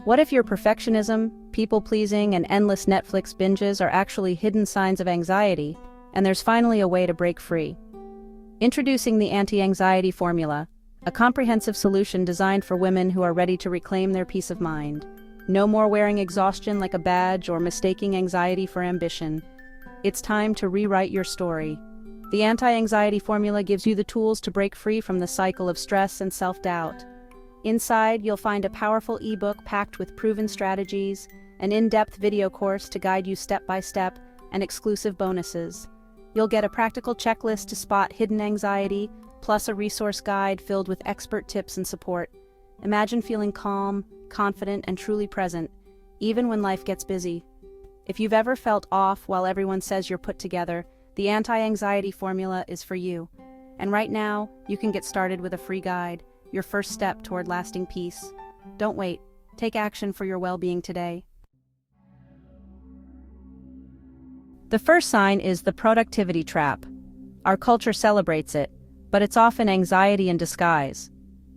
What if your perfectionism, people-pleasing, and endless Netflix binges are actually hidden signs of anxiety, and there's finally a way to break free? Introducing the anti-anxiety formula, a comprehensive solution designed for women who are ready to reclaim their peace of mind. No more wearing exhaustion like a badge or mistaking anxiety for ambition. It's time to rewrite your story. The anti-anxiety formula gives you the tools to break free from the cycle of stress and self-doubt. Inside, you'll find a powerful ebook packed with proven strategies, an in-depth video course to guide you step by step, and exclusive bonuses. You'll get a practical checklist to spot hidden anxiety, plus a resource guide filled with expert tips and support. Imagine feeling calm, confident, and truly present, even when life gets busy. If you've ever felt off while everyone says you're put together, the anti-anxiety formula is for you. And right now, you can get started with a free guide, your first step toward lasting peace. Don't wait. Take action for your well-being today. The first sign is the productivity trap. Our culture celebrates it, but it's often anxiety in disguise.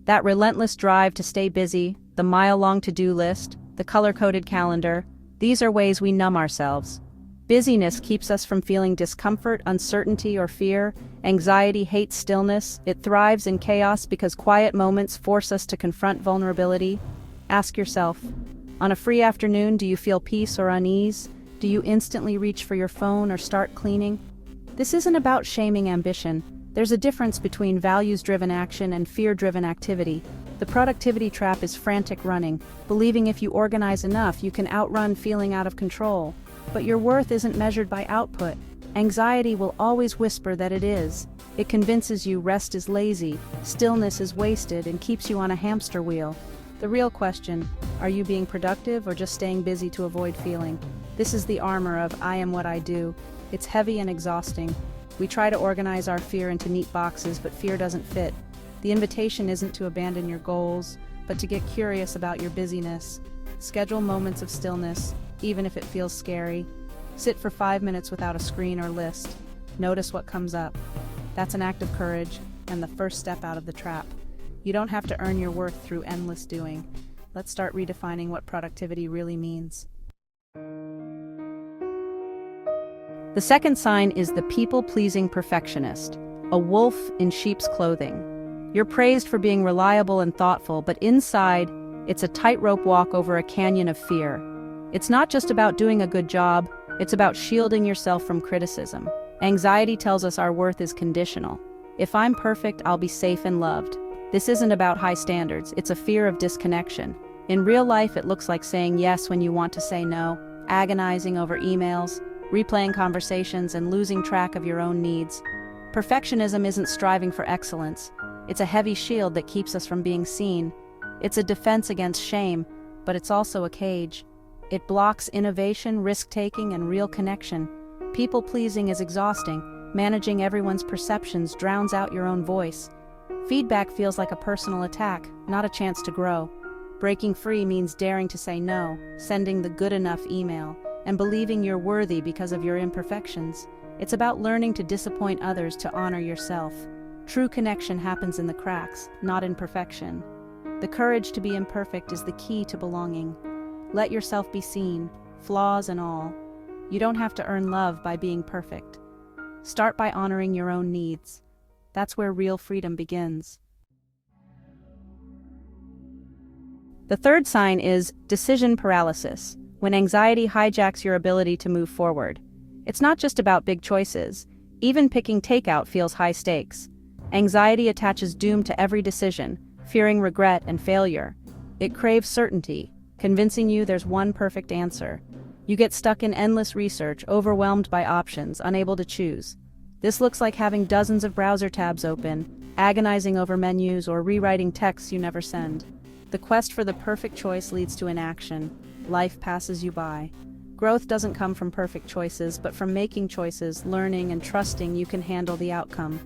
That relentless drive to stay busy, the mile-long to-do list, the color-coded calendar, these are ways we numb ourselves. Busyness keeps us from feeling discomfort, uncertainty, or fear. Anxiety hates stillness. It thrives in chaos because quiet moments force us to confront vulnerability. Ask yourself, on a free afternoon, do you feel peace or unease? Do you instantly reach for your phone or start cleaning? This isn't about shaming ambition. There's a difference between values-driven action and fear-driven activity. The productivity trap is frantic running, believing if you organize enough, you can outrun feeling out of control. But your worth isn't measured by output. Anxiety will always whisper that it is. It convinces you rest is lazy, stillness is wasted, and keeps you on a hamster wheel. The real question, are you being productive or just staying busy to avoid feeling? This is the armor of I am what I do. It's heavy and exhausting. We try to organize our fear into neat boxes, but fear doesn't fit. The invitation isn't to abandon your goals, but to get curious about your busyness. Schedule moments of stillness, even if it feels scary. Sit for 5 minutes without a screen or list. Notice what comes up. That's an act of courage and the first step out of the trap. You don't have to earn your worth through endless doing. Let's start redefining what productivity really means. The second sign is the people-pleasing perfectionist, a wolf in sheep's clothing. You're praised for being reliable and thoughtful, but inside, it's a tightrope walk over a canyon of fear. It's not just about doing a good job, it's about shielding yourself from criticism. Anxiety tells us our worth is conditional. If I'm perfect, I'll be safe and loved. This isn't about high standards, it's a fear of disconnection. In real life, it looks like saying yes when you want to say no, agonizing over emails, replaying conversations, and losing track of your own needs. Perfectionism isn't striving for excellence. It's a heavy shield that keeps us from being seen. It's a defense against shame, but it's also a cage. It blocks innovation, risk-taking, and real connection. People-pleasing is exhausting. Managing everyone's perceptions drowns out your own voice. Feedback feels like a personal attack, not a chance to grow. Breaking free means daring to say no, sending the good enough email, and believing you're worthy because of your imperfections. It's about learning to disappoint others to honor yourself. True connection happens in the cracks, not in perfection. The courage to be imperfect is the key to belonging. Let yourself be seen, flaws and all. You don't have to earn love by being perfect. Start by honoring your own needs. That's where real freedom begins. The third sign is decision paralysis, when anxiety hijacks your ability to move forward. It's not just about big choices. Even picking takeout feels high stakes. Anxiety attaches doom to every decision, fearing regret and failure. It craves certainty, convincing you there's one perfect answer. You get stuck in endless research, overwhelmed by options, unable to choose. This looks like having dozens of browser tabs open, agonizing over menus, or rewriting texts you never send. The quest for the perfect choice leads to inaction. Life passes you by. Growth doesn't come from perfect choices, but from making choices, learning, and trusting you can handle the outcome.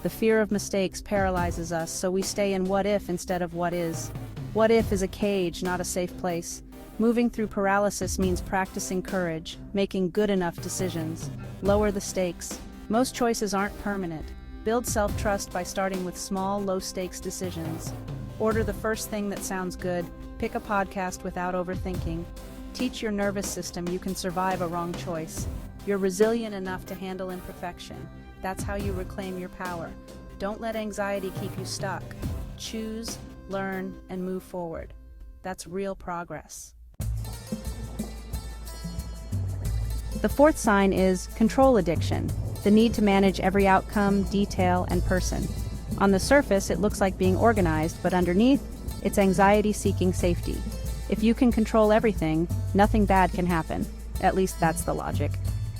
The fear of mistakes paralyzes us, so we stay in what if instead of what is. What if is a cage, not a safe place. Moving through paralysis means practicing courage, making good enough decisions. Lower the stakes. Most choices aren't permanent. Build self-trust by starting with small, low-stakes decisions. Order the first thing that sounds good, pick a podcast without overthinking. Teach your nervous system you can survive a wrong choice. You're resilient enough to handle imperfection. That's how you reclaim your power. Don't let anxiety keep you stuck. Choose, learn, and move forward. That's real progress. The fourth sign is control addiction, the need to manage every outcome, detail, and person. On the surface, it looks like being organized, but underneath, it's anxiety seeking safety. If you can control everything, nothing bad can happen. At least that's the logic.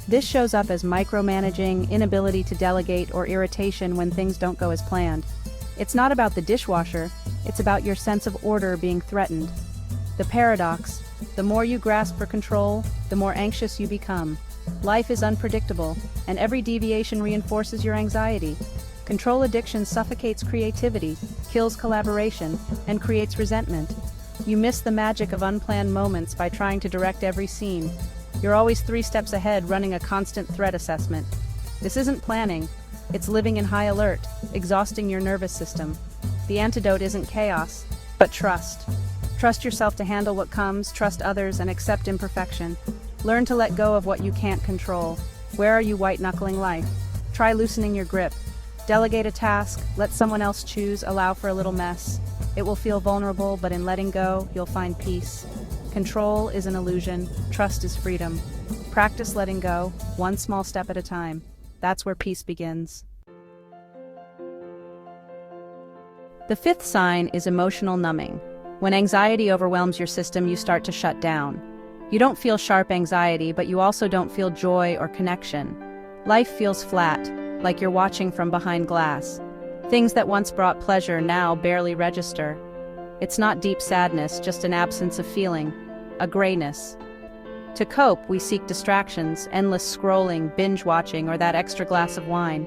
This shows up as micromanaging, inability to delegate, or irritation when things don't go as planned. It's not about the dishwasher, it's about your sense of order being threatened. The paradox: the more you grasp for control, the more anxious you become. Life is unpredictable, and every deviation reinforces your anxiety. Control addiction suffocates creativity, kills collaboration, and creates resentment. You miss the magic of unplanned moments by trying to direct every scene. You're always 3 steps ahead, running a constant threat assessment. This isn't planning, it's living in high alert, exhausting your nervous system. The antidote isn't chaos, but trust. Trust yourself to handle what comes, trust others, and accept imperfection. Learn to let go of what you can't control. Where are you white-knuckling life? Try loosening your grip. Delegate a task, let someone else choose, allow for a little mess. It will feel vulnerable, but in letting go, you'll find peace. Control is an illusion, trust is freedom. Practice letting go, one small step at a time. That's where peace begins. The fifth sign is emotional numbing. When anxiety overwhelms your system, you start to shut down. You don't feel sharp anxiety, but you also don't feel joy or connection. Life feels flat, like you're watching from behind glass. Things that once brought pleasure now barely register. It's not deep sadness, just an absence of feeling, a grayness. To cope, we seek distractions, endless scrolling, binge-watching, or that extra glass of wine.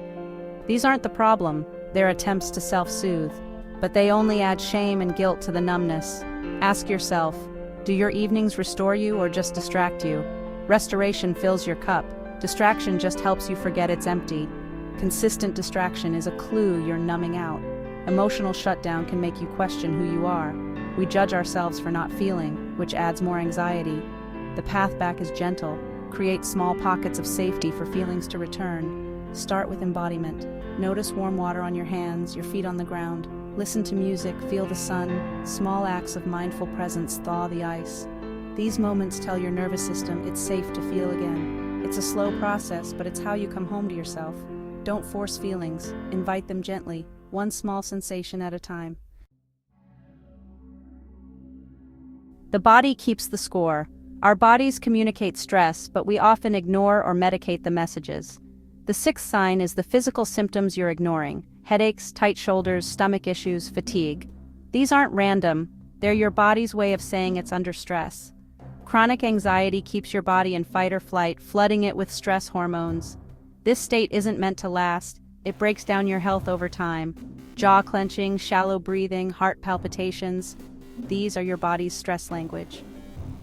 These aren't the problem, they're attempts to self-soothe. But they only add shame and guilt to the numbness. Ask yourself, do your evenings restore you or just distract you? Restoration fills your cup. Distraction just helps you forget it's empty. Consistent distraction is a clue you're numbing out. Emotional shutdown can make you question who you are. We judge ourselves for not feeling, which adds more anxiety. The path back is gentle. Create small pockets of safety for feelings to return. Start with embodiment. Notice warm water on your hands, your feet on the ground. Listen to music, feel the sun. Small acts of mindful presence thaw the ice. These moments tell your nervous system it's safe to feel again. It's a slow process, but it's how you come home to yourself. Don't force feelings, invite them gently, one small sensation at a time. The body keeps the score. Our bodies communicate stress, but we often ignore or medicate the messages. The sixth sign is the physical symptoms you're ignoring. Headaches, tight shoulders, stomach issues, fatigue. These aren't random, they're your body's way of saying it's under stress. Chronic anxiety keeps your body in fight or flight, flooding it with stress hormones. This state isn't meant to last, it breaks down your health over time. Jaw clenching, shallow breathing, heart palpitations. These are your body's stress language.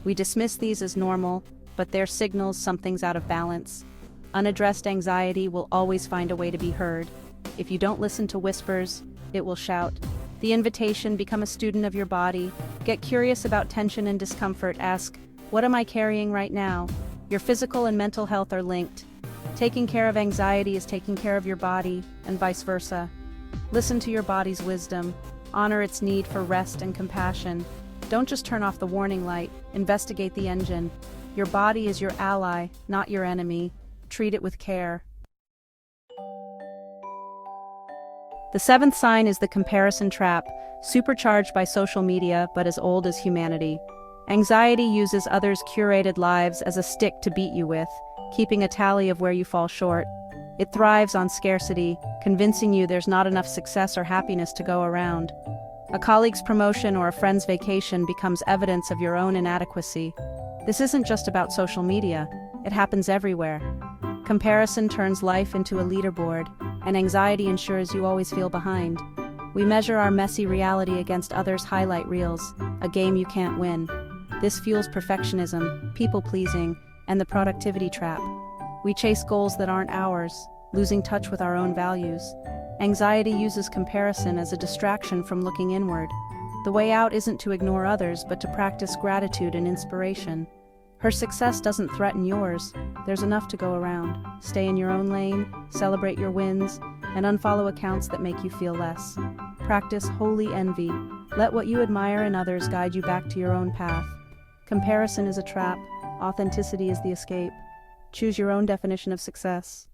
We dismiss these as normal, but they're signals something's out of balance. Unaddressed anxiety will always find a way to be heard. If you don't listen to whispers, it will shout. The invitation: become a student of your body. Get curious about tension and discomfort. Ask, what am I carrying right now? Your physical and mental health are linked. Taking care of anxiety is taking care of your body, and vice versa. Listen to your body's wisdom. Honor its need for rest and compassion. Don't just turn off the warning light, investigate the engine. Your body is your ally, not your enemy. Treat it with care. The seventh sign is the comparison trap, supercharged by social media but as old as humanity. Anxiety uses others' curated lives as a stick to beat you with, keeping a tally of where you fall short. It thrives on scarcity, convincing you there's not enough success or happiness to go around. A colleague's promotion or a friend's vacation becomes evidence of your own inadequacy. This isn't just about social media, it happens everywhere. Comparison turns life into a leaderboard, and anxiety ensures you always feel behind. We measure our messy reality against others' highlight reels, a game you can't win. This fuels perfectionism, people-pleasing, and the productivity trap. We chase goals that aren't ours, losing touch with our own values. Anxiety uses comparison as a distraction from looking inward. The way out isn't to ignore others, but to practice gratitude and inspiration. Her success doesn't threaten yours. There's enough to go around. Stay in your own lane, celebrate your wins, and unfollow accounts that make you feel less. Practice holy envy. Let what you admire in others guide you back to your own path. Comparison is a trap. Authenticity is the escape. Choose your own definition of success.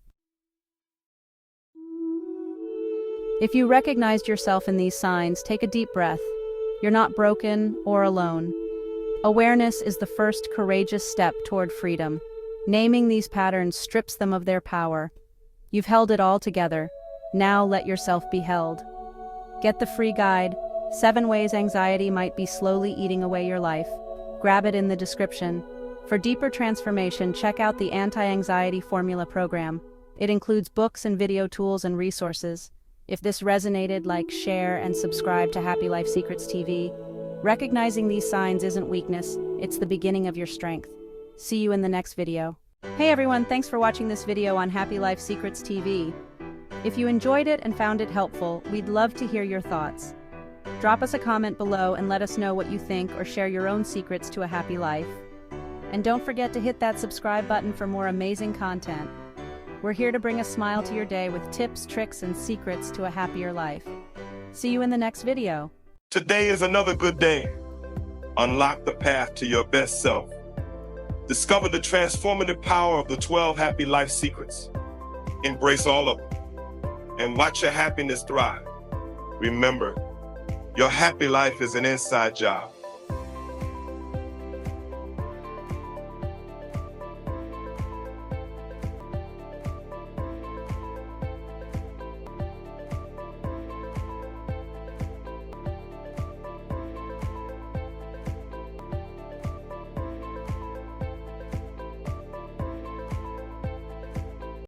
If you recognized yourself in these signs, take a deep breath. You're not broken or alone. Awareness is the first courageous step toward freedom. Naming these patterns strips them of their power. You've held it all together. Now let yourself be held. Get the free guide, 7 Ways Anxiety Might Be Slowly Eating Away Your Life. Grab it in the description. For deeper transformation, check out the Anti-Anxiety Formula program. It includes books and video tools and resources. If this resonated, like, share, and subscribe to Happy Life Secrets TV. Recognizing these signs isn't weakness, it's the beginning of your strength. See you in the next video. Hey everyone, thanks for watching this video on Happy Life Secrets TV. If you enjoyed it and found it helpful, we'd love to hear your thoughts. Drop us a comment below and let us know what you think, or share your own secrets to a happy life. And don't forget to hit that subscribe button for more amazing content. We're here to bring a smile to your day with tips, tricks, and secrets to a happier life. See you in the next video. Today is another good day. Unlock the path to your best self. Discover the transformative power of the 12 Happy Life Secrets. Embrace all of them and watch your happiness thrive. Remember, your happy life is an inside job.